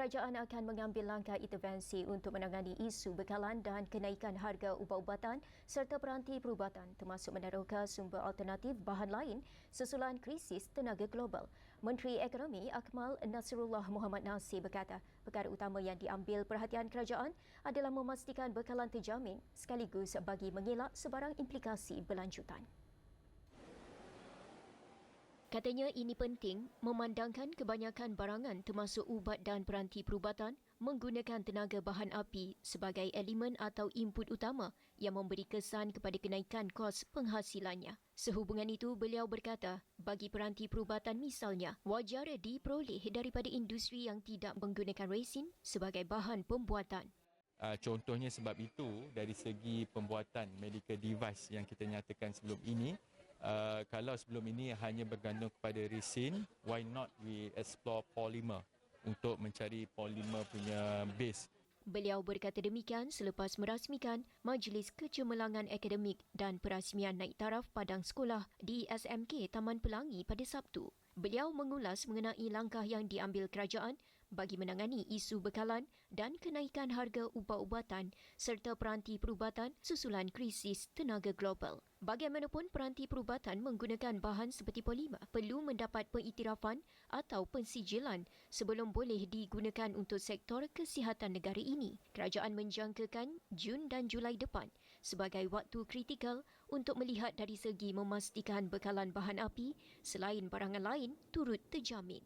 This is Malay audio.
kerajaan akan mengambil langkah intervensi untuk menangani isu bekalan dan kenaikan harga ubat-ubatan serta peranti perubatan termasuk meneroka sumber alternatif bahan lain susulan krisis tenaga global. Menteri Ekonomi Akmal Nasrullah Muhammad Nasir berkata, perkara utama yang diambil perhatian kerajaan adalah memastikan bekalan terjamin sekaligus bagi mengelak sebarang implikasi berlanjutan. Katanya ini penting memandangkan kebanyakan barangan termasuk ubat dan peranti perubatan menggunakan tenaga bahan api sebagai elemen atau input utama yang memberi kesan kepada kenaikan kos penghasilannya. Sehubungan itu, beliau berkata, bagi peranti perubatan misalnya, wajar diperoleh daripada industri yang tidak menggunakan resin sebagai bahan pembuatan. Contohnya sebab itu, dari segi pembuatan medical device yang kita nyatakan sebelum ini, kalau sebelum ini hanya bergantung kepada resin, why not we explore polymer untuk mencari polymer punya base. Beliau berkata demikian selepas merasmikan Majlis Kecemerlangan Akademik dan Perasmian Naik Taraf Padang Sekolah di SMK Taman Pelangi pada Sabtu. Beliau mengulas mengenai langkah yang diambil kerajaan bagi menangani isu bekalan dan kenaikan harga ubat-ubatan serta peranti perubatan susulan krisis tenaga global. Bagaimanapun peranti perubatan menggunakan bahan seperti polimer perlu mendapat pengiktirafan atau pensijilan sebelum boleh digunakan untuk sektor kesihatan negara ini. Kerajaan menjangkakan Jun dan Julai depan sebagai waktu kritikal untuk melihat dari segi memastikan bekalan bahan api selain barangan lain turut terjamin.